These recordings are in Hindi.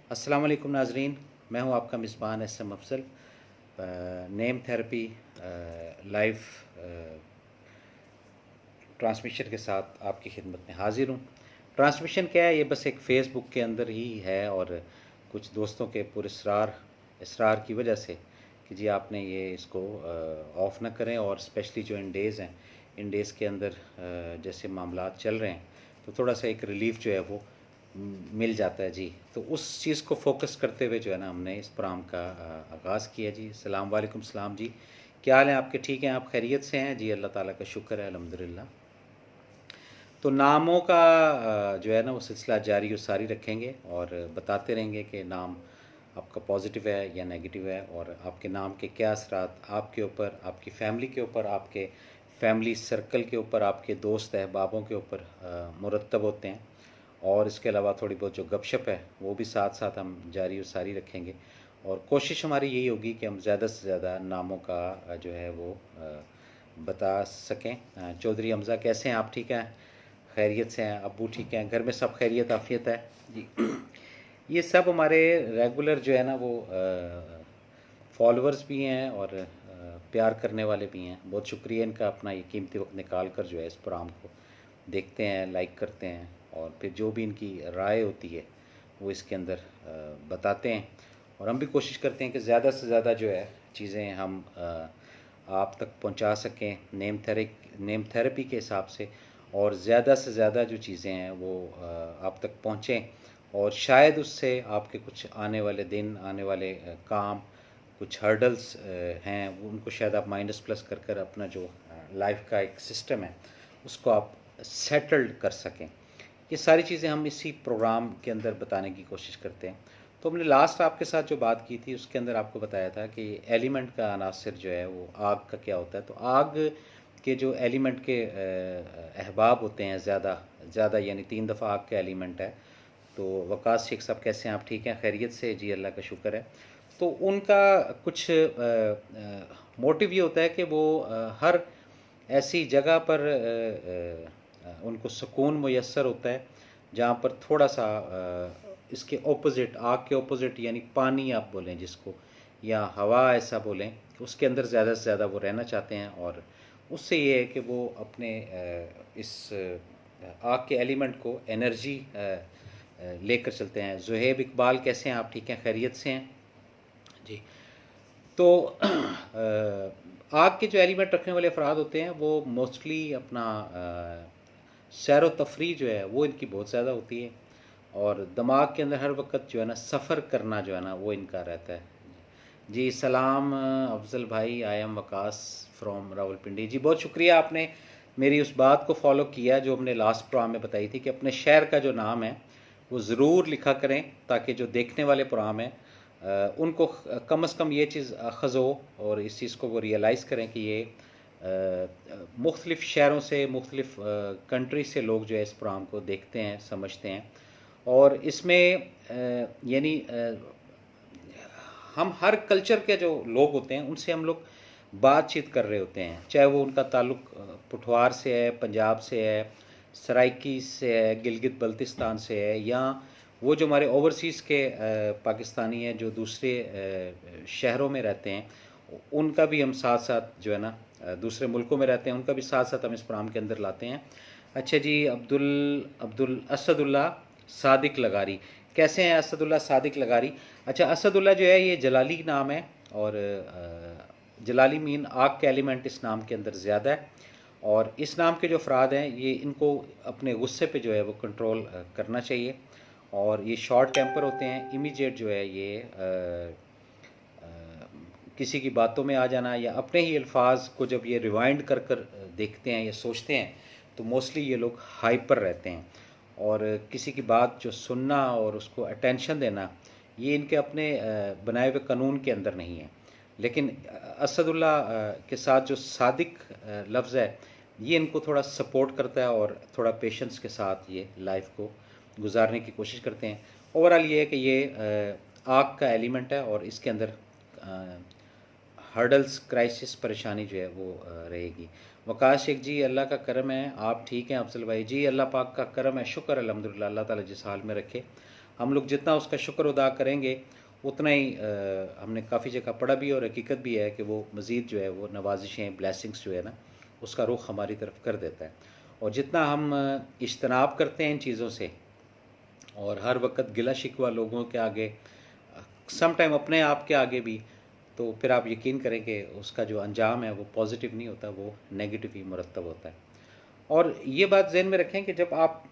अस्सलाम वालेकुम नाजरीन, मैं हूं आपका मिसबान S M Afzal. Name therapy live transmission के साथ आपकी खिदमत में हाजिर हूं। ट्रांसमिशन क्या है, ये बस एक फ़ेसबुक के अंदर ही है और कुछ दोस्तों के पुरस्रार इसरार की वजह से कि जी आपने ये इसको ऑफ़ ना करें, और स्पेशली जो इन डेज़ हैं, इन डेज़ के अंदर जैसे मामलात चल रहे हैं तो थोड़ा सा एक रिलीफ जो है वो मिल जाता है जी। तो उस चीज़ को फोकस करते हुए जो है ना हमने इस प्रोग्राम का आगाज़ किया जी। अस्सलाम वालेकुम सलाम जी, क्या हाल है आपके? ठीक हैं आप? खैरियत से हैं जी? अल्लाह ताला का शुक्र है, अल्हम्दुलिल्लाह। तो नामों का जो है ना वो सिलसिला जारी और सारी रखेंगे और बताते रहेंगे कि नाम आपका पॉजिटिव है या नेगेटिव है, और आपके नाम के क्या असरात आपके ऊपर, आपकी फ़ैमिली के ऊपर, आपके फैमिली सर्कल के ऊपर, आपके दोस्त अहबाबों के ऊपर मुरतब होते हैं। और इसके अलावा थोड़ी बहुत जो गपशप है वो भी साथ साथ हम जारी और सारी रखेंगे, और कोशिश हमारी यही होगी कि हम ज़्यादा से ज़्यादा नामों का जो है वो बता सकें। चौधरी हमज़ा कैसे हैं आप? ठीक हैं? खैरियत से हैं? अब्बू ठीक हैं? घर में सब खैरियत आफियत है जी? ये सब हमारे रेगुलर जो है ना वो फॉलोअर्स भी हैं और प्यार करने वाले भी हैं। बहुत शुक्रिया इनका, अपना ये कीमती वक्त निकाल कर जो है इस प्रोग्राम को देखते हैं, लाइक करते हैं, और फिर जो भी इनकी राय होती है वो इसके अंदर बताते हैं। और हम भी कोशिश करते हैं कि ज़्यादा से ज़्यादा जो है चीज़ें हम आप तक पहुंचा सकें नेम थेरेपी के हिसाब से, और ज़्यादा से ज़्यादा जो चीज़ें हैं वो आप तक पहुँचें, और शायद उससे आपके कुछ आने वाले दिन, आने वाले काम, कुछ हर्डल्स हैं वो उनको शायद आप माइनस प्लस कर कर अपना जो लाइफ का एक सिस्टम है उसको आप सेटल्ड कर सकें। ये सारी चीज़ें हम इसी प्रोग्राम के अंदर बताने की कोशिश करते हैं। तो हमने लास्ट आपके साथ जो बात की थी उसके अंदर आपको बताया था कि एलिमेंट का अनासर जो है वो आग का क्या होता है। तो आग के जो एलिमेंट के अहबाब होते हैं ज़्यादा ज़्यादा, यानी 3 दफ़ा आग के एलिमेंट है। तो वकास शेख साहब कैसे हैं आप? ठीक हैं? खैरियत से जी? अल्लाह का शुक्र है। तो उनका कुछ मोटिव ये होता है कि वो हर ऐसी जगह पर उनको सुकून मुयस्सर होता है जहाँ पर थोड़ा सा इसके ऑपोजिट, आग के ऑपोजिट, यानी पानी आप बोलें जिसको, या हवा ऐसा बोलें, उसके अंदर ज़्यादा से ज़्यादा वो रहना चाहते हैं। और उससे ये है कि वो अपने इस आग के एलिमेंट को एनर्जी लेकर चलते हैं। ज़ुहैब इकबाल कैसे हैं आप? ठीक हैं? खैरियत से हैं जी? तो आग के जो एलिमेंट रखने वाले अफराद होते हैं वो मोस्टली अपना सैर व तफरी जो है वो इनकी बहुत ज़्यादा होती है, और दिमाग के अंदर हर वक्त जो है ना सफ़र करना जो है ना वो इनका रहता है जी। सलाम अफजल भाई, I am Waqas from Rawalpindi जी। बहुत शुक्रिया, आपने मेरी उस बात को फॉलो किया जो हमने लास्ट प्रोग्राम में बताई थी कि अपने शहर का जो नाम है वो ज़रूर लिखा करें, ताकि जो देखने वाले प्रोग्राम हैं उनको कम से कम ये चीज़ अखज़ हो, और इस चीज़ को वो रियलाइज़ करें कि ये मुख्तलिफ़ शहरों से, मुख्तलिफ़ कंट्री से लोग जो है इस प्रोग्राम को देखते हैं, समझते हैं। और इसमें यानी हम हर कल्चर के जो लोग होते हैं उनसे हम लोग बातचीत कर रहे होते हैं, चाहे वो उनका ताल्लुक पुठवार से है, पंजाब से है, सराइकी से है, गिलगित बल्तिस्तान से है, या वो जो हमारे ओवरसीज़ के पाकिस्तानी हैं जो दूसरे शहरों में रहते हैं, उनका भी हम साथ साथ जो है ना दूसरे मुल्कों में रहते हैं उनका भी साथ साथ हम इस प्रोग्राम के अंदर लाते हैं। अच्छा जी, अब्दुल अब्दुल असदुल्ला सादिक लगारी कैसे हैं? असदुल्ला सादिक लगारी। अच्छा, असदुल्ला जो है ये जलाली नाम है, और जलाली मीन आग के एलिमेंट इस नाम के अंदर ज़्यादा है, और इस नाम के जो अफराद हैं ये इनको अपने गुस्से पे जो है वो कंट्रोल करना चाहिए, और ये शॉर्ट टेम्पर होते हैं। इमीडिएट जो है ये किसी की बातों में आ जाना, या अपने ही अल्फाज को जब ये रिवाइंड कर कर देखते हैं या सोचते हैं तो मोस्टली ये लोग हाइपर रहते हैं, और किसी की बात जो सुनना और उसको अटेंशन देना ये इनके अपने बनाए हुए कानून के अंदर नहीं है। लेकिन असदुल्ला के साथ जो सादिक लफ्ज़ है ये इनको थोड़ा सपोर्ट करता है, और थोड़ा पेशेंस के साथ ये लाइफ को गुजारने की कोशिश करते हैं। ओवरऑल ये है कि ये आग का एलिमेंट है, और इसके अंदर हर्डल्स, क्राइसिस, परेशानी जो है वो रहेगी। वकास शेख जी, अल्लाह का करम है, आप ठीक हैं? अफजल भाई जी, अल्लाह पाक का करम है, शुक्र अल्हम्दुलिल्लाह, अल्लाह ताला जिस हाल में रखे हम लोग जितना उसका शुक्र अदा करेंगे उतना ही हमने काफ़ी जगह पढ़ा भी और हकीकत भी है कि वो मज़ीद जो है वो नवाजिशें ब्लेसिंग्स जो है ना उसका रुख हमारी तरफ कर देता है। और जितना हम इज्तनाब करते हैं इन चीज़ों से और हर वक्त गिला शिकवा लोगों के आगे, सम टाइम अपने आप के आगे भी, तो फिर आप यकीन करें कि उसका जो अंजाम है वो पॉजिटिव नहीं होता, वो नेगेटिव ही मुरतब होता है। और ये बात ज़हन में रखें कि जब आप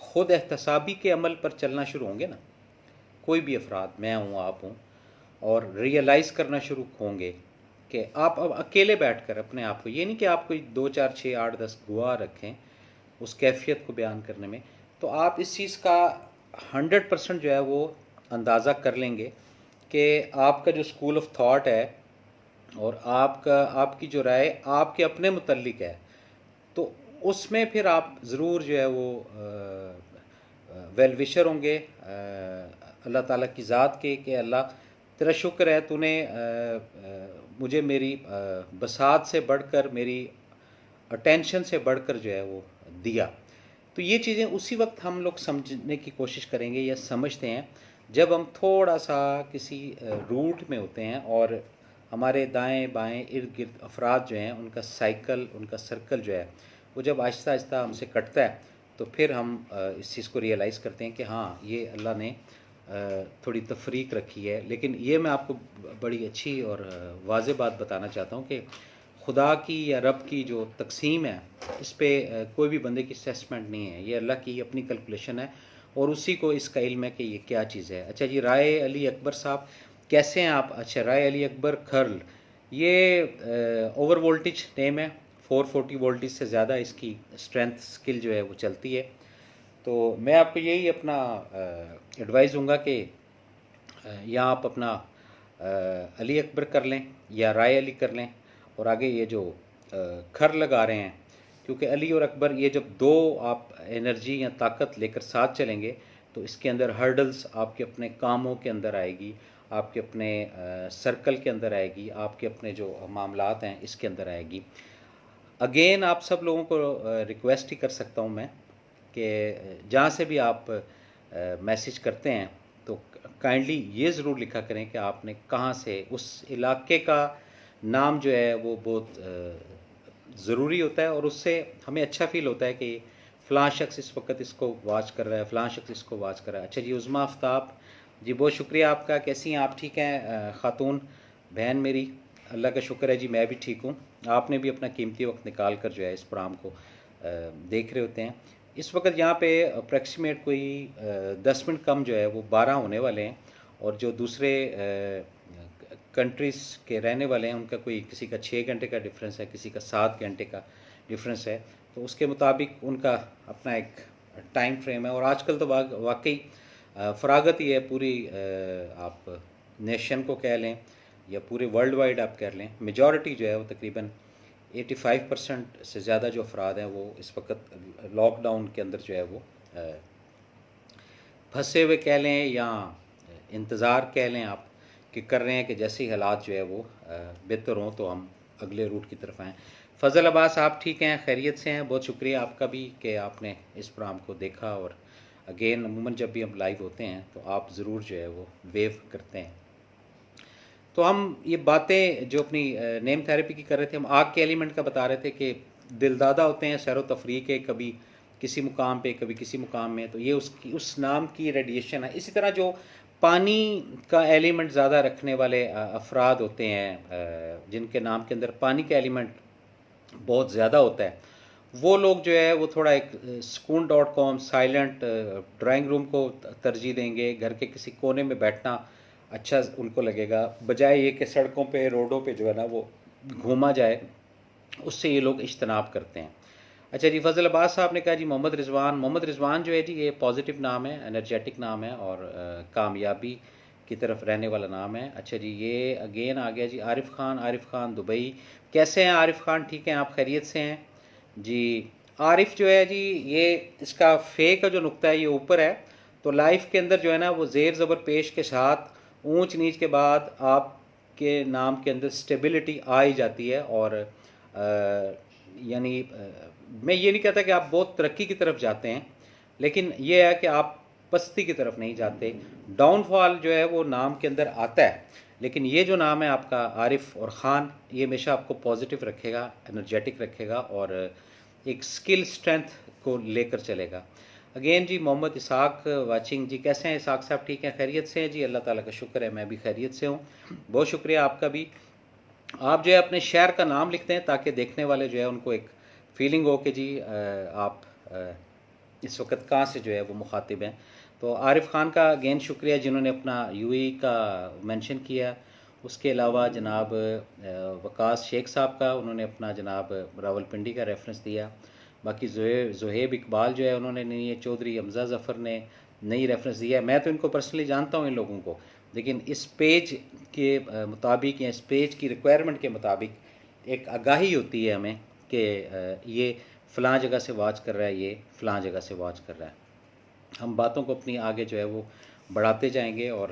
ख़ुद एहतसाबी के अमल पर चलना शुरू होंगे ना, कोई भी अफराद, मैं हूँ आप हूँ, और रियलाइज़ करना शुरू होंगे कि आप अब अकेले बैठकर अपने आप को, ये नहीं कि आप कोई 2 4 6 8 10 गवाह रखें उस कैफियत को बयान करने में, तो आप इस चीज़ का 100% जो है वो अंदाज़ा कर लेंगे कि आपका जो स्कूल ऑफ थॉट है और आपकी जो राय आपके अपने मुतल्लिक है, तो उसमें फिर आप ज़रूर जो है वो वेल विशर होंगे अल्लाह ताला की ज़ात के कि अल्लाह तेरा शुक्र है तूने मुझे मेरी बसात से बढ़कर, मेरी अटेंशन से बढ़कर जो है वो दिया। तो ये चीज़ें उसी वक्त हम लोग समझने की कोशिश करेंगे या समझते हैं जब हम थोड़ा सा किसी रूट में होते हैं और हमारे दाएं बाएं इर्द गिर्द अफराद जो हैं उनका साइकिल, उनका सर्कल जो है वो जब आहिस्ता आहिस्ता हमसे कटता है, तो फिर हम इस चीज़ को रियलाइज़ करते हैं कि हाँ, ये अल्लाह ने थोड़ी तफरीक रखी है। लेकिन ये मैं आपको बड़ी अच्छी और वाज़ेह बात बताना चाहता हूँ कि खुदा की या रब की जो तकसीम है, इस पे कोई भी बंदे की असेसमेंट नहीं है, ये अल्लाह की अपनी कैलकुलेशन है और उसी को इसका इल्म है कि ये क्या चीज़ है। अच्छा जी, राय अली अकबर साहब कैसे हैं आप? अच्छा, राय अली अकबर खर्ल, ये ओवर वोल्टेज नेम है, 440 वोल्टेज से ज़्यादा इसकी स्ट्रेंथ स्किल जो है वो चलती है। तो मैं आपको यही अपना एडवाइस दूंगा कि या आप अपना अली अकबर कर लें या राय अली कर लें और आगे ये जो खर लगा रहे हैं, क्योंकि अली और अकबर ये जब दो आप एनर्जी या ताकत लेकर साथ चलेंगे तो इसके अंदर हर्डल्स आपके अपने कामों के अंदर आएगी, आपके अपने सर्कल के अंदर आएगी, आपके अपने जो मामलात हैं इसके अंदर आएगी। अगेन आप सब लोगों को रिक्वेस्ट ही कर सकता हूँ मैं कि जहाँ से भी आप मैसेज करते हैं तो काइंडली ये ज़रूर लिखा करें कि आपने कहाँ से, उस इलाके का नाम जो है वो बहुत ज़रूरी होता है और उससे हमें अच्छा फील होता है कि फ़लाँ शख्स इस वक्त इसको वॉच कर रहा है, फ़लाँ शख्स इसको वॉच कर रहा है। अच्छा जी, उज़्मा आफ्ताब जी, बहुत शुक्रिया आपका। कैसी हैं आप? ठीक हैं ख़ातून बहन मेरी? अल्लाह का शुक्र है जी, मैं भी ठीक हूँ। आपने भी अपना कीमती वक्त निकाल कर जो है इस प्रोग्राम को देख रहे होते हैं। इस वक्त यहाँ पे अप्रॉक्सीमेट कोई 10 मिनट कम जो है वो 12 होने वाले हैं और जो दूसरे कंट्रीज़ के रहने वाले हैं उनका कोई, किसी का 6 घंटे का डिफरेंस है, किसी का 7 घंटे का डिफरेंस है, तो उसके मुताबिक उनका अपना एक टाइम फ्रेम है। और आजकल तो वाकई फरागत ही है पूरी, आप नेशन को कह लें या पूरे वर्ल्ड वाइड आप कह लें, मेजॉरिटी जो है वो तकरीबन 85% से ज़्यादा जो अफराद हैं वो इस वक्त लॉकडाउन के अंदर जो है वो फंसे हुए कह लें या इंतज़ार कह लें आप कि कर रहे हैं कि जैसे ही हालात जो है वो बेहतर हों तो हम अगले रूट की तरफ आएँ। फ़ज़ल अब्बास, आप ठीक हैं, खैरियत से हैं? बहुत शुक्रिया आपका भी कि आपने इस प्रोग्राम को देखा। और अगेन अमूमन जब भी हम लाइव होते हैं तो आप ज़रूर जो है वो वेव करते हैं। तो हम ये बातें जो अपनी नेम थेरेपी की कर रहे थे, हम आग के एलिमेंट का बता रहे थे कि दिलदादा होते हैं सैर व तफरीह के, कभी किसी मुकाम पे कभी किसी मुकाम में, तो ये उसकी उस नाम की रेडिएशन है। इसी तरह जो पानी का एलिमेंट ज़्यादा रखने वाले अफराद होते हैं जिनके नाम के अंदर पानी का एलिमेंट बहुत ज़्यादा होता है, वो लोग जो है वो थोड़ा एक sukoon.com साइलेंट ड्राइंग रूम को तरजीह देंगे। घर के किसी कोने में बैठना अच्छा उनको लगेगा, बजाय ये कि सड़कों पे रोडों पे जो है ना वो घूमा जाए, उससे ये लोग इज्तनाब करते हैं। अच्छा जी, फजल अब्बास साहब ने कहा जी मोहम्मद रिजवान जो है जी ये पॉजिटिव नाम है, एनर्जेटिक नाम है और कामयाबी की तरफ रहने वाला नाम है। अच्छा जी, ये अगेन आ गया जी आरिफ खान दुबई, कैसे हैं आरिफ खान? ठीक हैं आप? खैरियत से हैं जी? आरिफ जो है जी, ये इसका फे का जो नुक्ता है ये ऊपर है, तो लाइफ के अंदर जो है ना वो ज़ेर ज़बर पेश के साथ ऊंच नीच के बाद आपके नाम के अंदर स्टेबिलिटी आ ही जाती है। और यानी मैं ये नहीं कहता कि आप बहुत तरक्की की तरफ जाते हैं, लेकिन ये है कि आप पस्ती की तरफ नहीं जाते। डाउनफॉल जो है वो नाम के अंदर आता है, लेकिन ये जो नाम है आपका आरिफ और ख़ान, ये हमेशा आपको पॉजिटिव रखेगा, एनर्जेटिक रखेगा और एक स्किल स्ट्रेंथ को लेकर चलेगा। अगेन जी मोहम्मद इसाक वाचिंग जी, कैसे हैं इसाक साहब? ठीक हैं, खैरियत से हैं जी? अल्लाह ताला का शुक्र है, मैं भी खैरियत से हूँ। बहुत शुक्रिया आपका भी। आप जो है अपने शहर का नाम लिखते हैं ताकि देखने वाले जो है उनको एक फीलिंग हो कि जी आप इस वक्त कहाँ से जो है वो मुखातिब हैं। तो आरिफ ख़ान का अगेन शुक्रिया जिन्होंने अपना यूएई का मेंशन किया। उसके अलावा जनाब वकास शेख साहब का, उन्होंने अपना जनाब रावलपिंडी का रेफरेंस दिया। बाकी ज़ुहेब इकबाल जो है उन्होंने नहीं है, चौधरी हमज़ा ज़फ़र ने नहीं रेफरेंस दिया है। मैं तो इनको पर्सनली जानता हूँ इन लोगों को, लेकिन इस पेज के मुताबिक या इस पेज की रिक्वायरमेंट के मुताबिक एक आगाही होती है हमें कि ये फ़लाँ जगह से वाच कर रहा है, ये फ़लाँ जगह से वाच कर रहा है। हम बातों को अपनी आगे जो है वो बढ़ाते जाएंगे और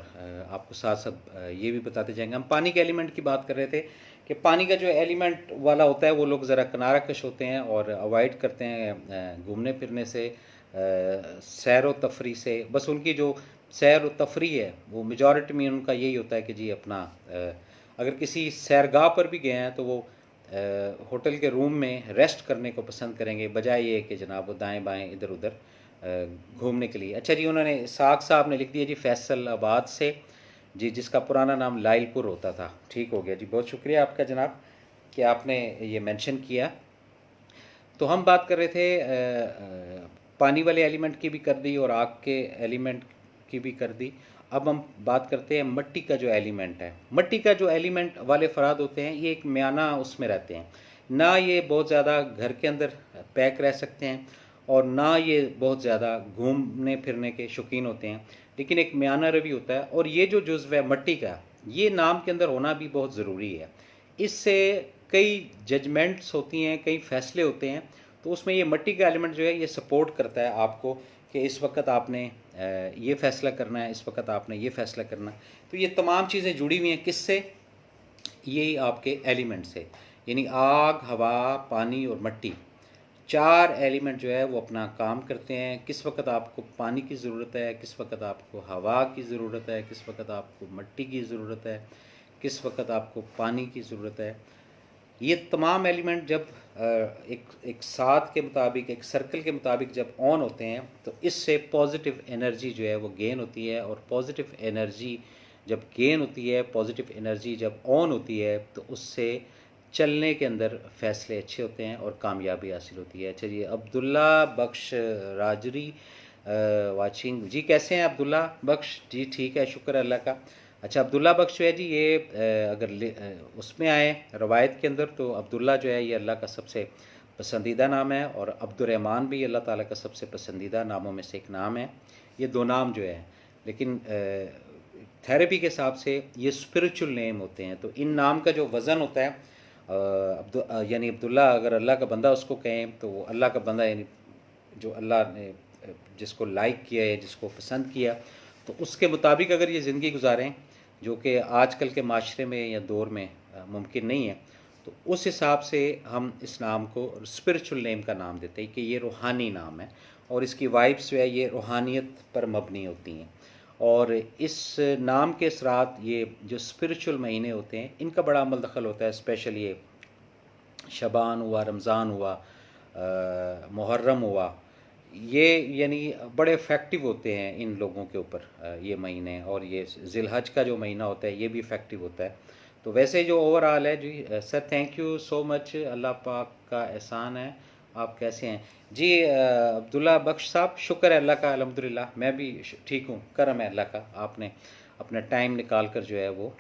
आपको साथ साथ ये भी बताते जाएंगे। हम पानी के एलिमेंट की बात कर रहे थे कि पानी का जो एलिमेंट वाला होता है वो लोग ज़रा किनारा कश होते हैं और अवॉइड करते हैं घूमने फिरने से, सैर व तफरी से। बस उनकी जो सैर व तफरी है वो मेजॉरिटी में उनका यही होता है कि जी अपना अगर किसी सैरगाह पर भी गए हैं तो वो होटल के रूम में रेस्ट करने को पसंद करेंगे, बजाय ये कि जनाब वो दाएँ बाएँ इधर उधर घूमने के लिए। अच्छा जी, उन्होंने साग साहब ने लिख दिया जी फैसलाबाद से जी, जिसका पुराना नाम लाइलपुर होता था। ठीक हो गया जी, बहुत शुक्रिया आपका जनाब कि आपने ये मेंशन किया। तो हम बात कर रहे थे पानी वाले एलिमेंट की भी कर दी और आग के एलिमेंट की भी कर दी। अब हम बात करते हैं मट्टी का जो एलिमेंट है। मट्टी का जो एलिमेंट वाले फ़राद होते हैं ये एक म्याना उसमें रहते हैं, ना ये बहुत ज़्यादा घर के अंदर पैक रह सकते हैं और ना ये बहुत ज़्यादा घूमने फिरने के शौकीन होते हैं, लेकिन एक म्याना रवि होता है। और ये जो जुज़्व है मट्टी का, ये नाम के अंदर होना भी बहुत ज़रूरी है। इससे कई जजमेंट्स होती हैं, कई फ़ैसले होते हैं, तो उसमें ये मट्टी का एलिमेंट जो है ये सपोर्ट करता है आपको कि इस वक्त आपने ये फ़ैसला करना है, इस वक्त आपने ये फ़ैसला करना है। तो ये तमाम चीज़ें जुड़ी हुई हैं किससे? यही आपके एलिमेंट से, यानी आग, हवा, पानी और मट्टी, चार एलिमेंट जो है वो अपना काम करते हैं। किस वक्त आपको पानी की ज़रूरत है, किस वक्त आपको हवा की ज़रूरत है, किस वक्त आपको मट्टी की ज़रूरत है, किस वक्त आपको पानी की ज़रूरत है। ये तमाम एलिमेंट जब एक साथ के मुताबिक, एक सर्कल के मुताबिक जब ऑन होते हैं तो इससे पॉजिटिव एनर्जी जो है वो गेन होती है। और पॉजिटिव एनर्जी जब गेन होती है, पॉजिटिव एनर्जी जब ऑन होती है, तो उससे चलने के अंदर फ़ैसले अच्छे होते हैं और कामयाबी हासिल होती है। अच्छा जी, अब्दुल्ला बख्श राजरी वाचिंग जी, कैसे हैं अब्दुल्ला बख्श जी? ठीक है, शुक्र अल्लाह का। अच्छा, अब्दुल्ला बख्श जो है जी ये अगर उसमें आए रवायत के अंदर तो अब्दुल्ला जो है ये अल्लाह का सबसे पसंदीदा नाम है और अब्दुर्रहमान भी अल्लाह ताला का सबसे पसंदीदा नामों में से एक नाम है। ये दो नाम जो है, लेकिन थेरेपी के हिसाब से ये स्पिरिचुअल नेम होते हैं। तो इन नाम का जो वज़न होता है यानी अब्दुल्ला अगर अल्लाह का बंदा उसको कहें तो वो अल्लाह का बंदा, यानी जो अल्लाह ने जिसको लाइक किया है, जिसको पसंद किया, तो उसके मुताबिक अगर ये ज़िंदगी गुजारें, जो कि आजकल के माशरे में या दौर में मुमकिन नहीं है, तो उस हिसाब से हम इस नाम को स्पिरिचुअल नेम का नाम देते हैं कि ये रूहानी नाम है और इसकी वाइब्स जो है ये रूहानियत पर मबनी होती हैं। और इस नाम के असरात, ये जो स्पिरिचुअल महीने होते हैं, इनका बड़ा अमल दखल होता है। स्पेशल ये शबान हुआ, रमज़ान हुआ, मुहर्रम हुआ, ये यानी बड़े इफ़ेक्टिव होते हैं इन लोगों के ऊपर ये महीने। और ये ज़िलहज का जो महीना होता है ये भी इफ़ेक्टिव होता है। तो वैसे जो ओवरऑल है जी sir, thank you so much, Allah पाक का एहसान है। आप कैसे हैं जी अब्दुल्ला बख्श साहब? शुक्र है अल्लाह का, अल्हम्दुलिल्लाह मैं भी ठीक हूँ, करम है अल्लाह का। आपने अपना टाइम निकाल कर जो है वो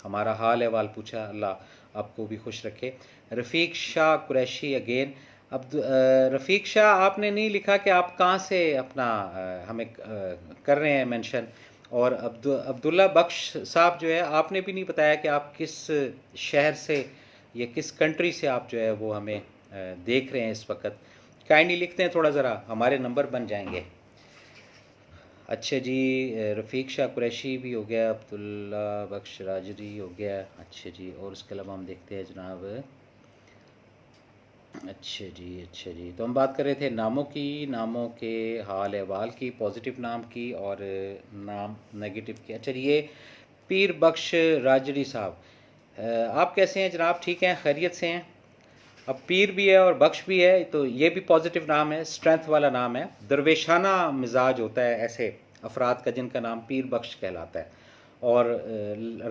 हमारा हाल अहवाल पूछा, अल्लाह आपको भी खुश रखे। रफ़ीक शाह कुरैशी अगेन। रफ़ीक शाह, आपने नहीं लिखा कि आप कहाँ से अपना हमें कर रहे हैं मेंशन। और अब्दुल्ला बख्श साहब जो है, आपने भी नहीं बताया कि आप किस शहर से या किस कंट्री से आप जो है वो हमें देख रहे हैं इस वक्त। काइंडली लिखते हैं थोड़ा, ज़रा हमारे नंबर बन जाएंगे। अच्छा जी, रफ़ीक शाह कुरैशी भी हो गया, अब्दुल्ला बख्श राजरी हो गया। अच्छा जी, और उसके अलावा हम देखते हैं जनाब अच्छा जी, अच्छा जी। तो हम बात कर रहे थे नामों की, नामों के हाल अहवाल की, पॉजिटिव नाम की और नाम नेगेटिव की। अच्छा जी, ये पीर बख्श राजड़ी साहब, आप कैसे हैं जनाब? ठीक हैं, खैरियत से हैं? अब पीर भी है और बख्श भी है, तो ये भी पॉजिटिव नाम है, स्ट्रेंथ वाला नाम है। दरवेशाना मिजाज होता है ऐसे अफराद का जिनका नाम पीर बख्श कहलाता है। और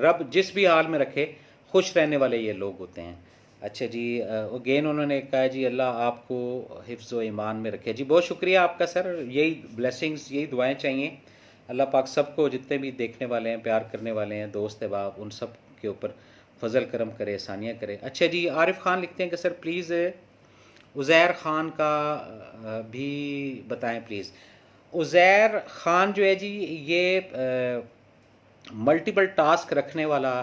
रब जिस भी हाल में रखे, खुश रहने वाले ये लोग होते हैं। अच्छा जी, अगेन उन्होंने कहा जी अल्लाह आपको हिफ्ज़ व ईमान में रखे। जी बहुत शुक्रिया आपका सर, यही ब्लेसिंग्स, यही दुआएं चाहिए। अल्लाह पाक सबको, जितने भी देखने वाले हैं, प्यार करने वाले हैं, दोस्त अहबाब, उन सब के ऊपर फजल करम करे, आसानियाँ करे। अच्छा जी, आरिफ खान लिखते हैं कि सर प्लीज़ उज़ैर ख़ान का भी बताएं प्लीज़। उज़ैर ख़ान जो है जी, ये मल्टीपल टास्क रखने वाला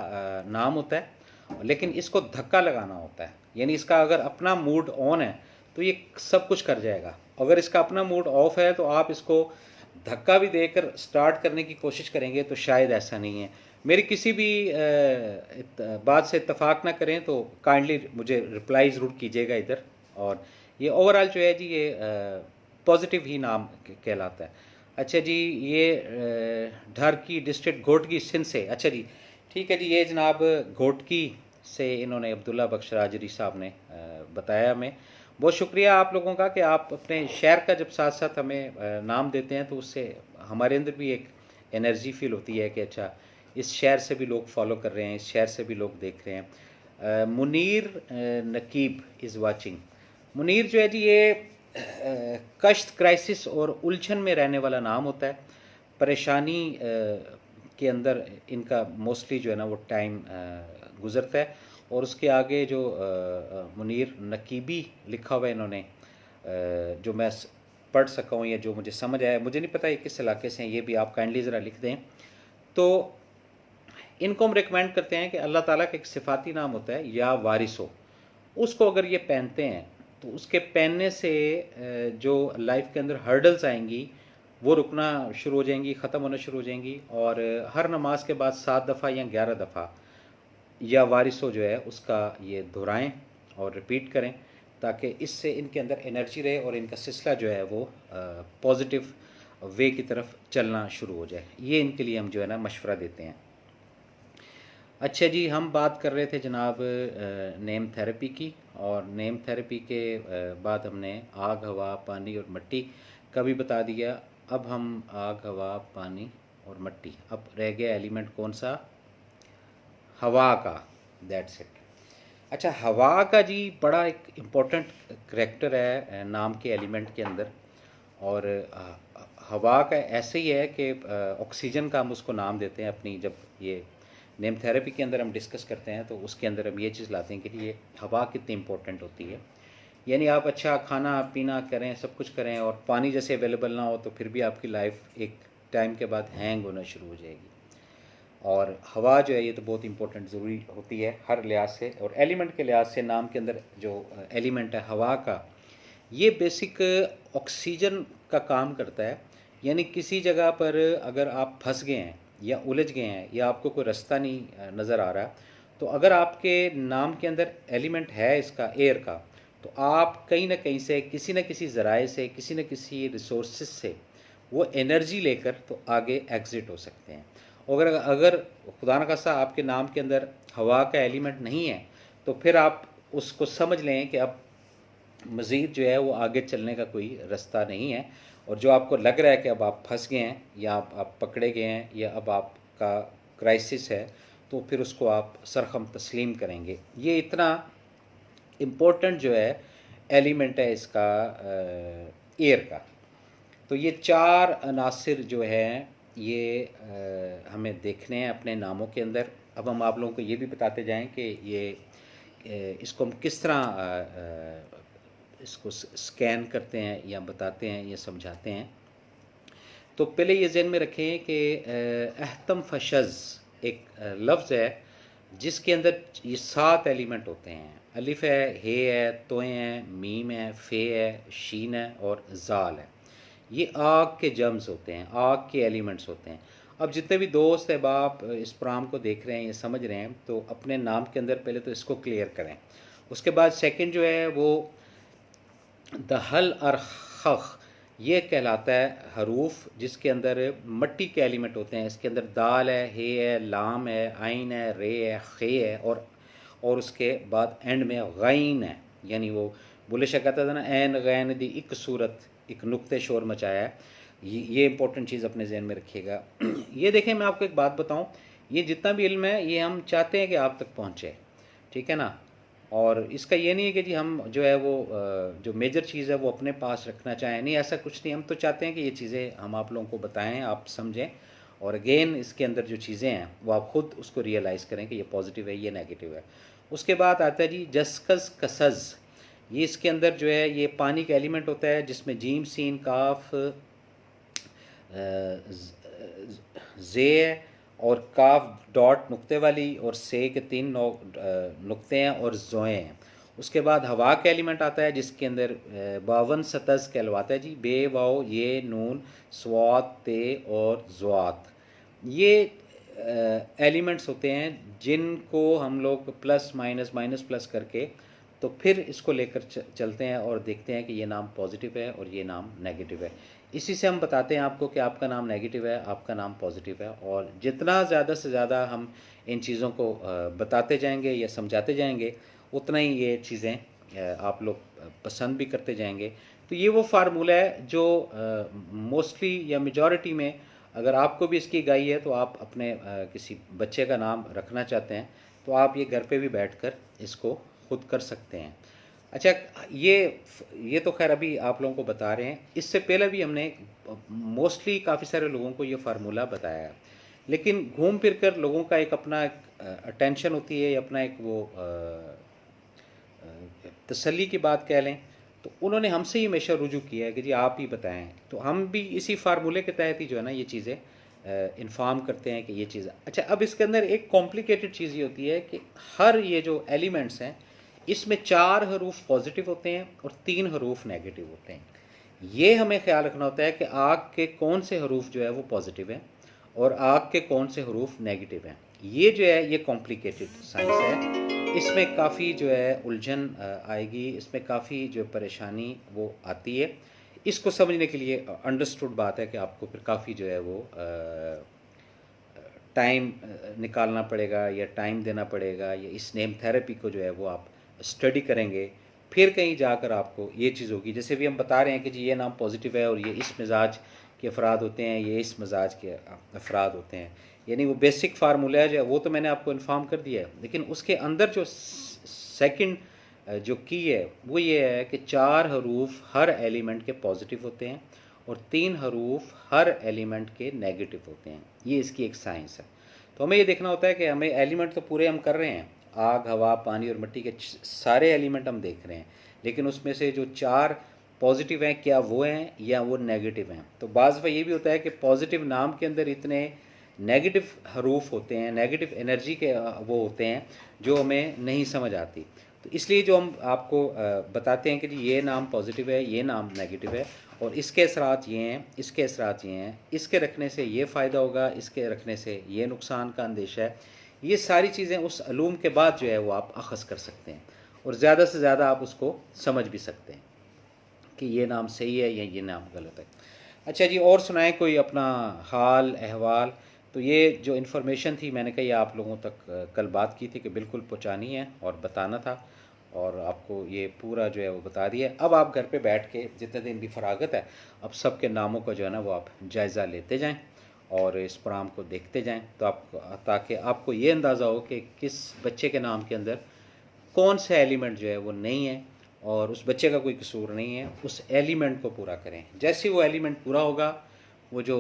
नाम होता है, लेकिन इसको धक्का लगाना होता है। यानी इसका अगर अपना मूड ऑन है तो ये सब कुछ कर जाएगा, अगर इसका अपना मूड ऑफ है तो आप इसको धक्का भी देकर स्टार्ट करने की कोशिश करेंगे तो शायद ऐसा नहीं है। मेरी किसी भी बात से इत्तेफाक ना करें तो काइंडली मुझे रिप्लाई ज़रूर कीजिएगा इधर। और ये ओवरऑल जो है जी, ये पॉजिटिव ही नाम कहलाता है। अच्छा जी, ये ढारकी डिस्ट्रिक्ट घोटकी सिंध से। अच्छा जी, ठीक है जी। ये जनाब घोटकी से इन्होंने अब्दुल्ला बख्श राजरी साहब ने बताया हमें। बहुत शुक्रिया आप लोगों का कि आप अपने शहर का जब साथ साथ हमें नाम देते हैं तो उससे हमारे अंदर भी एक एनर्जी फील होती है कि अच्छा, इस शहर से भी लोग फॉलो कर रहे हैं, इस शहर से भी लोग देख रहे हैं। Munir नकीब is watching. मुनीर जो है जी, ये कश्त, क्राइसिस और उलझन में रहने वाला नाम होता है। परेशानी के अंदर इनका मोस्टली जो है ना वो टाइम गुज़रता है। और उसके आगे जो मुनीर नकीबी लिखा हुआ है इन्होंने, जो मैं पढ़ सका हूँ या जो मुझे समझ आया, मुझे नहीं पता ये किस इलाके से हैं, ये भी आप काइंडली ज़रा लिख दें। तो इनको हम रिकमेंड करते हैं कि अल्लाह ताला का एक सिफाती नाम होता है या वारिसो, उसको अगर ये पहनते हैं तो उसके पहनने से जो लाइफ के अंदर हर्डल्स आएंगी वो रुकना शुरू हो जाएंगी, ख़त्म होना शुरू हो जाएंगी। और हर नमाज के बाद 7 दफ़ा या 11 दफ़ा या वारिसो जो है उसका ये दोहराएं और रिपीट करें, ताकि इससे इनके अंदर एनर्जी रहे और इनका सिलसिला जो है वो पॉजिटिव वे की तरफ चलना शुरू हो जाए। ये इनके लिए हम जो है ना मशवरा देते हैं। अच्छा जी, हम बात कर रहे थे जनाब नेम थेरेपी की, और नेम थेरेपी के बाद हमने आग, हवा, पानी और मिट्टी का भी बता दिया। अब हम आग, हवा, पानी और मिट्टी, अब रह गया एलिमेंट कौन सा? हवा का। That's it. अच्छा, हवा का जी बड़ा एक इम्पोर्टेंट करैक्टर है नाम के एलिमेंट के अंदर। और हवा का ऐसे ही है कि ऑक्सीजन का हम उसको नाम देते हैं अपनी, जब ये नेम थेरेपी के अंदर हम डिस्कस करते हैं तो उसके अंदर हम ये चीज़ लाते हैं कि ये हवा कितनी इंपॉर्टेंट होती है। यानी आप अच्छा खाना पीना करें, सब कुछ करें, और पानी जैसे अवेलेबल ना हो तो फिर भी आपकी लाइफ एक टाइम के बाद हैंग होना शुरू हो जाएगी। और हवा जो है ये तो बहुत इंपॉर्टेंट ज़रूरी होती है हर लिहाज से। और एलिमेंट के लिहाज से नाम के अंदर जो एलिमेंट है हवा का, ये बेसिक ऑक्सीजन का काम करता है। यानी किसी जगह पर अगर आप फंस गए हैं या उलझ गए हैं या आपको कोई रास्ता नहीं नज़र आ रहा, तो अगर आपके नाम के अंदर एलिमेंट है इसका, एयर का, तो आप कहीं ना कहीं से, किसी न किसी ज़राए से, किसी न किसी रिसोर्सेज से वो एनर्जी लेकर तो आगे एग्ज़िट हो सकते हैं। और अगर अगर खुदा न खास्ता आपके नाम के अंदर हवा का एलिमेंट नहीं है तो फिर आप उसको समझ लें कि अब मज़ीद जो है वो आगे चलने का कोई रास्ता नहीं है। और जो आपको लग रहा है कि अब आप फंस गए हैं या आप पकड़े गए हैं या अब आपका क्राइसिस है, तो फिर उसको आप सरखम तस्लीम करेंगे। ये इतना इम्पोर्टेंट जो है एलिमेंट है इसका एयर का। तो ये चार अनासिर जो हैं ये हमें देखने हैं अपने नामों के अंदर। अब हम आप लोगों को ये भी बताते जाएं कि ये इसको हम किस तरह इसको स्कैन करते हैं या बताते हैं या समझाते हैं। तो पहले ये ज़हन में रखें कि अहतम फशज़ एक लफ्ज़ है जिसके अंदर ये 7 एलिमेंट होते हैं। अलिफ है, हे है, तोए हैं, मीम है, फ़े है, शीन है और ज़ाल है। ये आग के जम्स होते हैं, आग के एलिमेंट्स होते हैं। अब जितने भी दोस्त अहबाब इस प्रोग्राम को देख रहे हैं या समझ रहे हैं, तो अपने नाम के अंदर पहले तो इसको क्लियर करें। उसके बाद सेकंड जो है वो दहल और खख ये कहलाता है हरूफ जिसके अंदर मट्टी के एलिमेंट होते हैं। इसके अंदर दाल है, हे है, लाम है, आइन है, रे है, खे है और उसके बाद एंड में गैन है। यानी वो बुल्ले शाह कहता था ना, ऐन गैन दी एक सूरत, एक नुक्ते शोर मचाया है। ये इंपॉर्टेंट चीज़ अपने जहन में रखिएगा। ये देखें, मैं आपको एक बात बताऊं, ये जितना भी इल्म है ये हम चाहते हैं कि आप तक पहुंचे, ठीक है ना। और इसका ये नहीं है कि जी हम जो है वो जो मेजर चीज़ है वो अपने पास रखना चाहें, नहीं, ऐसा कुछ नहीं। हम तो चाहते हैं कि ये चीज़ें हम आप लोगों को बताएं, आप समझें, और अगेन इसके अंदर जो चीज़ें हैं वो आप खुद उसको रियलाइज़ करें कि ये पॉजिटिव है, ये नेगेटिव है। उसके बाद आता है जी जस्कस कसज। ये इसके अंदर जो है ये पानी का एलिमेंट होता है, जिसमें जीम सीन काफ जे और काफ डॉट नुक्ते वाली और से के 3 नुक्ते हैं और जोए हैं। उसके बाद हवा का एलिमेंट आता है जिसके अंदर 52 सतज कहलवाता है जी, बे वाओ ये नून स्वात ते और ज़्वात। ये एलिमेंट्स होते हैं जिनको हम लोग प्लस माइनस माइनस प्लस करके तो फिर इसको लेकर चलते हैं और देखते हैं कि ये नाम पॉजिटिव है और ये नाम नेगेटिव है। इसी से हम बताते हैं आपको कि आपका नाम नेगेटिव है, आपका नाम पॉजिटिव है। और जितना ज़्यादा से ज़्यादा हम इन चीज़ों को बताते जाएंगे या समझाते जाएंगे, उतना ही ये चीज़ें आप लोग पसंद भी करते जाएंगे। तो ये वो फार्मूला है जो मोस्टली या मेजॉरिटी में, अगर आपको भी इसकी गाई है तो आप अपने किसी बच्चे का नाम रखना चाहते हैं तो आप ये घर पे भी बैठकर इसको खुद कर सकते हैं। अच्छा, ये तो खैर अभी आप लोगों को बता रहे हैं, इससे पहले भी हमने मोस्टली काफ़ी सारे लोगों को ये फार्मूला बताया है। लेकिन घूम फिर कर लोगों का एक अपना अटेंशन होती है, अपना एक वो तसल्ली की बात कह लें, तो उन्होंने हमसे ही हमेशा रुजू किया है कि जी आप ही बताएं। तो हम भी इसी फार्मूले के तहत ही जो है ना ये चीज़ें इन्फॉर्म करते हैं कि ये चीज़। अच्छा, अब इसके अंदर एक कॉम्प्लिकेटेड चीज़ ये होती है कि हर ये जो एलिमेंट्स हैं इसमें 4 हरूफ पॉजिटिव होते हैं और 3 हरूफ नेगेटिव होते हैं। ये हमें ख्याल रखना होता है कि आग के कौन से हरूफ जो है वो पॉजिटिव हैं और आग के कौन से हरूफ नेगेटिव हैं। ये जो है ये कॉम्प्लिकेटेड साइंस है, इसमें काफ़ी जो है उलझन आएगी, इसमें काफ़ी जो परेशानी वो आती है। इसको समझने के लिए अंडरस्टूड बात है कि आपको फिर काफ़ी जो है वो टाइम निकालना पड़ेगा या टाइम देना पड़ेगा, या इस नेम थेरेपी को जो है वो आप स्टडी करेंगे, फिर कहीं जाकर आपको ये चीज़ होगी। जैसे भी हम बता रहे हैं कि जी ये नाम पॉजिटिव है और ये इस मिजाज के अफराद होते हैं, ये इस मिजाज के अफराद होते हैं, यानी वो बेसिक फार्मूला है जो वो तो मैंने आपको इन्फॉर्म कर दिया है। लेकिन उसके अंदर जो सेकंड जो की है वो ये है कि 4 हरूफ हर एलिमेंट के पॉजिटिव होते हैं और 3 हरूफ हर एलिमेंट के नेगेटिव होते हैं। ये इसकी एक साइंस है। तो हमें ये देखना होता है कि हमें एलिमेंट तो पूरे हम कर रहे हैं, आग, हवा, पानी और मिट्टी के सारे एलिमेंट हम देख रहे हैं, लेकिन उसमें से जो 4 पॉजिटिव हैं क्या वो हैं या वो नेगेटिव हैं। तो बाज़ दफ़ा ये भी होता है कि पॉजिटिव नाम के अंदर इतने नेगेटिव हरूफ होते हैं, नेगेटिव एनर्जी के वो होते हैं जो हमें नहीं समझ आती। तो इसलिए जो हम आपको बताते हैं कि जी ये नाम पॉजिटिव है, ये नाम नेगेटिव है और इसके असरात ये हैं, इसके असरात ये हैं, इसके रखने से ये फ़ायदा होगा, इसके रखने से ये नुकसान का अंदेशा है। ये सारी चीज़ें उस अलूम के बाद जो है वो आप अख़ज़ कर सकते हैं और ज़्यादा से ज़्यादा आप उसको समझ भी सकते हैं कि ये नाम सही है या ये नाम गलत है। अच्छा जी, और सुनाएं कोई अपना हाल अहवाल। तो ये जो इन्फॉर्मेशन थी मैंने कही आप लोगों तक कल बात की थी कि बिल्कुल पहुंचानी है और बताना था, और आपको ये पूरा जो है वो बता दिया। अब आप घर पे बैठ के जितने दिन भी फरागत है, अब सब के नामों का जो है ना वो आप जायज़ा लेते जाएं और इस प्रोग्राम को देखते जाएं, तो आप ताकि आपको ये अंदाज़ा हो कि किस बच्चे के नाम के अंदर कौन सा एलिमेंट जो है वो नहीं है और उस बच्चे का कोई कसूर नहीं है। उस एलिमेंट को पूरा करें। जैसे वो एलिमेंट पूरा होगा, वो जो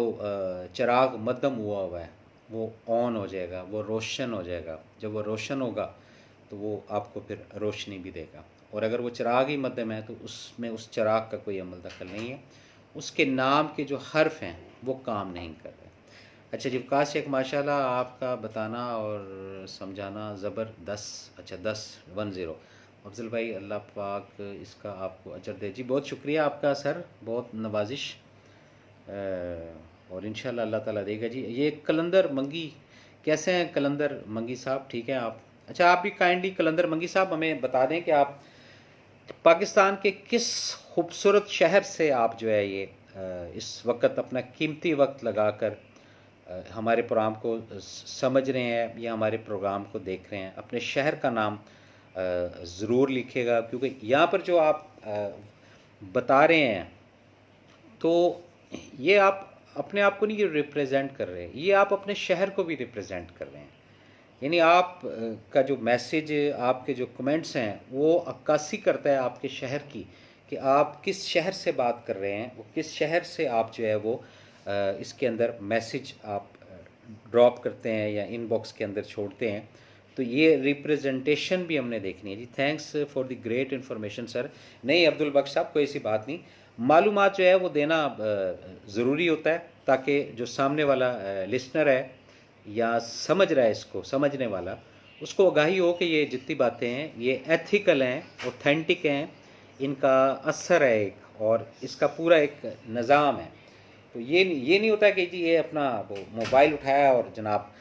चिराग मध्यम हुआ है वो ऑन हो जाएगा, वो रोशन हो जाएगा। जब वो रोशन होगा तो वो आपको फिर रोशनी भी देगा। और अगर वो चिराग ही मध्यम है तो उसमें उस चिराग का कोई अमल दखल नहीं है, उसके नाम के जो हर्फ हैं वो काम नहीं कर रहे। अच्छा जी, विकास शेख माशाल्लाह, आपका बताना और समझाना ज़बरदस्त। अच्छा 10 अफजल भाई, अल्लाह पाक इसका आपको अजर दे। जी बहुत शुक्रिया आपका सर, बहुत नवाजिश, और इंशाल्लाह अल्लाह ताला देगा जी। ये कलंदर मंगी, कैसे हैं कलंदर मंगी साहब, ठीक है आप? अच्छा, आप भी काइंडली कलंदर मंगी साहब हमें बता दें कि आप पाकिस्तान के किस खूबसूरत शहर से आप जो है ये इस वक्त अपना कीमती वक्त लगाकर हमारे प्रोग्राम को समझ रहे हैं या हमारे प्रोग्राम को देख रहे हैं, अपने शहर का नाम ज़रूर लिखिएगा, क्योंकि यहाँ पर जो आप बता रहे हैं तो ये आप अपने आप को नहीं रिप्रेजेंट कर रहे हैं, ये आप अपने शहर को भी रिप्रेजेंट कर रहे हैं। यानी आप का जो मैसेज, आपके जो कमेंट्स हैं वो अक्कासी करता है आपके शहर की, कि आप किस शहर से बात कर रहे हैं, वो किस शहर से आप जो है वो इसके अंदर मैसेज आप ड्रॉप करते हैं या इनबॉक्स के अंदर छोड़ते हैं। तो ये रिप्रेजेंटेशन भी हमने देखनी है जी। Thanks for the great information sir. नहीं अब्दुल बख्श साहब, कोई ऐसी बात नहीं, मालूमात जो है वो देना ज़रूरी होता है, ताकि जो सामने वाला लिसनर है या समझ रहा है, इसको समझने वाला, उसको आगाही हो कि ये जितनी बातें हैं ये एथिकल हैं, ऑथेंटिक हैं, इनका असर है एक, और इसका पूरा एक निज़ाम है। तो ये नहीं होता कि जी ये अपना वो मोबाइल उठाया और जनाब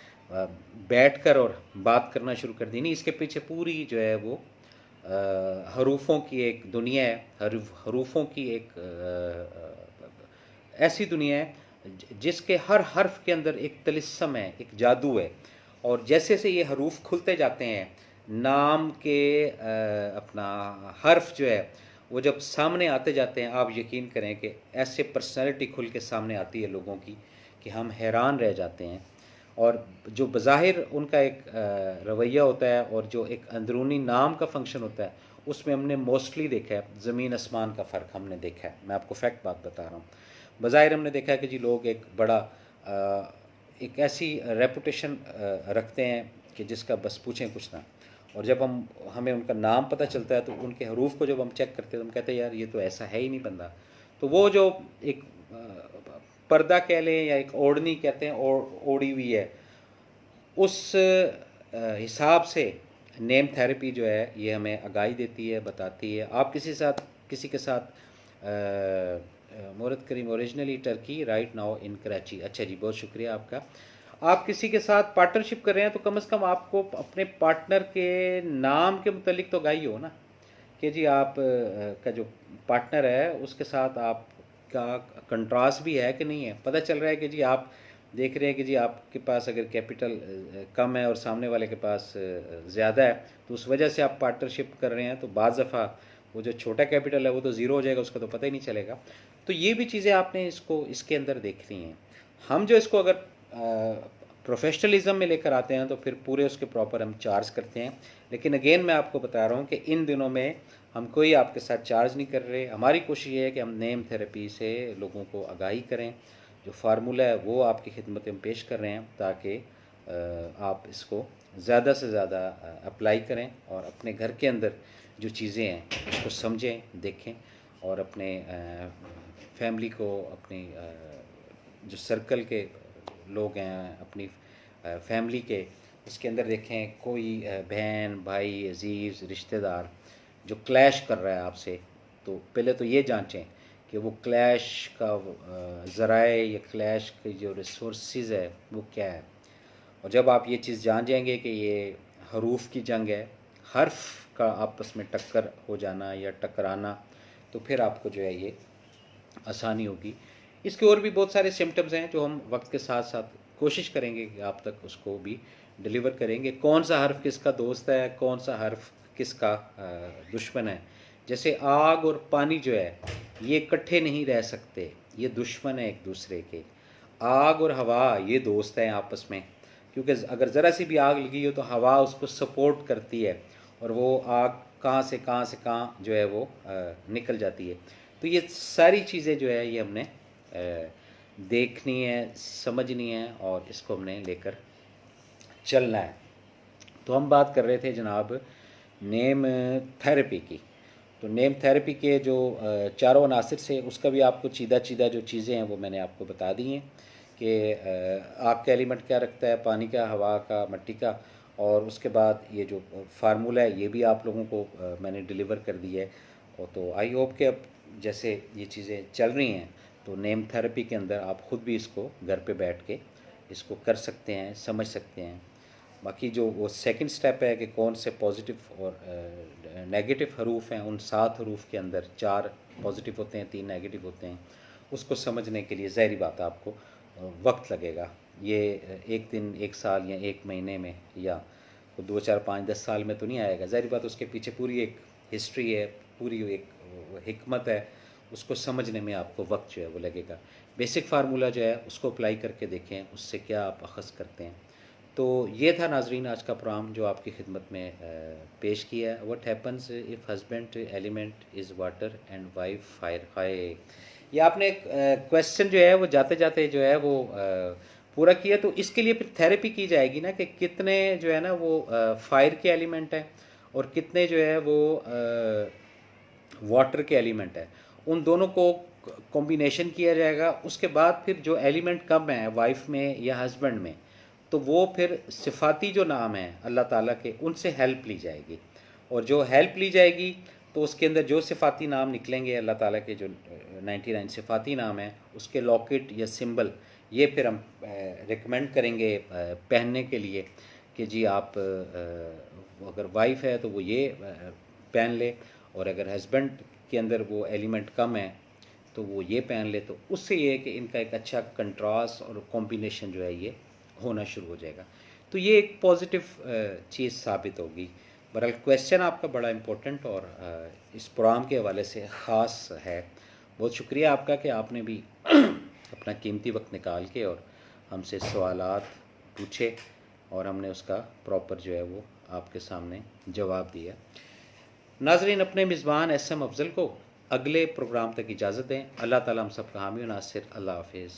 बैठ कर और बात करना शुरू कर दी। नहीं, इसके पीछे पूरी जो है वो हरूफों की एक दुनिया है, हरूफों की एक ऐसी दुनिया है जिसके हर हर्फ के अंदर एक तिलिस्म है, एक जादू है। और जैसे जैसे ये हरूफ खुलते जाते हैं, नाम के अपना हर्फ जो है वो जब सामने आते जाते हैं, आप यकीन करें कि ऐसे पर्सनैलिटी खुल के सामने आती है लोगों की कि हम हैरान रह जाते हैं। और जो बज़ाहिर उनका एक रवैया होता है और जो एक अंदरूनी नाम का फंक्शन होता है, उसमें हमने मोस्टली देखा है ज़मीन आसमान का फ़र्क हमने देखा है। मैं आपको फैक्ट बात बता रहा हूँ। बज़ाहिर हमने देखा है कि जी लोग एक बड़ा एक ऐसी रेपुटेशन रखते हैं कि जिसका बस पूछें कुछ ना। और जब हमें उनका नाम पता चलता है तो उनके हरूफ को जब हम चेक करते हैं तो हम कहते हैं यार ये तो ऐसा है ही नहीं बंदा। तो वो जो एक पर्दा कह लें या एक ओढ़नी कहते हैं, ओढ़ी हुई है, उस हिसाब से नेम थेरेपी जो है ये हमें आगाही देती है, बताती है। आप किसी के साथ मोहरत Karim originally Turkey right now in Karachi. अच्छा जी, बहुत शुक्रिया आपका। आप किसी के साथ पार्टनरशिप कर रहे हैं तो कम से कम आपको अपने पार्टनर के नाम के मुतलिक तो आगाही हो ना, कि जी आप का जो पार्टनर है उसके साथ आपका कंट्रास्ट भी है कि नहीं है। पता चल रहा है कि जी आप देख रहे हैं कि जी आपके पास अगर कैपिटल कम है और सामने वाले के पास ज़्यादा है, तो उस वजह से आप पार्टनरशिप कर रहे हैं। तो बाज़ दफ़ा वो जो छोटा कैपिटल है वो तो ज़ीरो हो जाएगा, उसका तो पता ही नहीं चलेगा। तो ये भी चीज़ें आपने इसके अंदर देखनी हैं। हम जो इसको अगर प्रोफेशनलिज्म में लेकर आते हैं तो फिर पूरे उसके प्रॉपर हम चार्ज करते हैं। लेकिन अगेन मैं आपको बता रहा हूँ कि इन दिनों में हम कोई आपके साथ चार्ज नहीं कर रहे। हमारी कोशिश ये है कि हम नेम थेरेपी से लोगों को आगाही करें, जो फार्मूला है वो आपकी खिदमत में पेश कर रहे हैं, ताकि आप इसको ज़्यादा से ज़्यादा अप्लाई करें और अपने घर के अंदर जो चीज़ें हैं उसको समझें, देखें, और अपने फैमिली को, अपनी जो सर्कल के लोग हैं, अपनी फैमिली के, इसके अंदर देखें कोई बहन भाई अजीज़ रिश्तेदार जो क्लैश कर रहा है आपसे, तो पहले तो ये जांचें कि वो क्लैश का ज़राए या क्लैश की जो रिसोर्सेज है वो क्या है। और जब आप ये चीज़ जान जाएंगे कि ये हरूफ की जंग है, हर्फ का आपस में टक्कर हो जाना या टकराना, तो फिर आपको जो है ये आसानी होगी। इसके और भी बहुत सारे सिम्टम्स हैं जो हम वक्त के साथ साथ कोशिश करेंगे कि आप तक उसको भी डिलीवर करेंगे। कौन सा हर्फ किसका दोस्त है, कौन सा हर्फ किसका दुश्मन है। जैसे आग और पानी जो है ये इकट्ठे नहीं रह सकते, ये दुश्मन है एक दूसरे के। आग और हवा ये दोस्त हैं आपस में, क्योंकि अगर ज़रा सी भी आग लगी हो तो हवा उसको सपोर्ट करती है और वो आग कहाँ से कहाँ जो है वो निकल जाती है। तो ये सारी चीज़ें जो है ये हमने देखनी है, समझनी है, और इसको हमने लेकर चलना है। तो हम बात कर रहे थे जनाब नेम थेरेपी की। तो नेम थेरेपी के जो चारों अनासिर से, उसका भी आपको चीदा जो चीज़ें हैं वो मैंने आपको बता दी हैं कि आग का एलिमेंट क्या रखता है, पानी का, हवा का, मिट्टी का, और उसके बाद ये जो फार्मूला है ये भी आप लोगों को मैंने डिलीवर कर दिया है। और तो आई होप कि अब जैसे ये चीज़ें चल रही हैं तो नेम थेरेपी के अंदर आप ख़ुद भी इसको घर पे बैठ के इसको कर सकते हैं, समझ सकते हैं। बाकी जो वो सेकंड स्टेप है कि कौन से पॉजिटिव और नेगेटिव हरूफ हैं, उन 7 हरूफ के अंदर 4 पॉजिटिव होते हैं, 3 नेगेटिव होते हैं, उसको समझने के लिए ज़ाहिरी बात है आपको वक्त लगेगा। ये एक दिन, एक साल या एक महीने में या 2, 4, 5, 10 साल में तो नहीं आएगा। ज़ाहिर बात उसके पीछे पूरी एक हिस्ट्री है, पूरी एक हिकमत है, उसको समझने में आपको वक्त जो है वो लगेगा। बेसिक फार्मूला जो है उसको अप्लाई करके देखें, उससे क्या आप अखज़ करते हैं। तो ये था नाजरीन आज का प्रोग्राम जो आपकी खिदमत में पेश किया है। What happens if husband element is water and wife fire. Hi, ये आपने क्वेश्चन जो है वो जाते जाते जो है वो पूरा किया। तो इसके लिए फिर थेरेपी की जाएगी ना कि कितने जो है ना वो फायर के एलिमेंट हैं और कितने जो है वो वाटर के एलिमेंट है। उन दोनों को कॉम्बिनेशन किया जाएगा। उसके बाद फिर जो एलिमेंट कम है वाइफ में या हस्बैंड में, तो वो फिर सिफाती जो नाम है अल्लाह ताला के, उनसे हेल्प ली जाएगी। और जो हेल्प ली जाएगी तो उसके अंदर जो सिफाती नाम निकलेंगे अल्लाह ताला के, जो 99 सिफाती नाम है, उसके लॉकेट या सिंबल ये फिर हम रिकमेंड करेंगे पहनने के लिए कि जी आप अगर वाइफ है तो वो ये पहन ले, और अगर हस्बैंड के अंदर वो एलिमेंट कम है तो वो ये पहन ले। तो उससे ये है कि इनका एक अच्छा कंट्रास्ट और कॉम्बिनेशन जो है ये होना शुरू हो जाएगा। तो ये एक पॉजिटिव चीज़ साबित होगी। बहरहाल क्वेश्चन आपका बड़ा इम्पोर्टेंट और इस प्रोग्राम के हवाले से ख़ास है। बहुत शुक्रिया आपका कि आपने भी अपना कीमती वक्त निकाल के और हमसे सवालात पूछे और हमने उसका प्रॉपर जो है वो आपके सामने जवाब दिया। नाजरीन, अपने मेज़बान SM अफजल को अगले प्रोग्राम तक इजाज़त दें। अल्लाह ताला हम सब का हामी व नासिर। अल्लाह हाफिज़।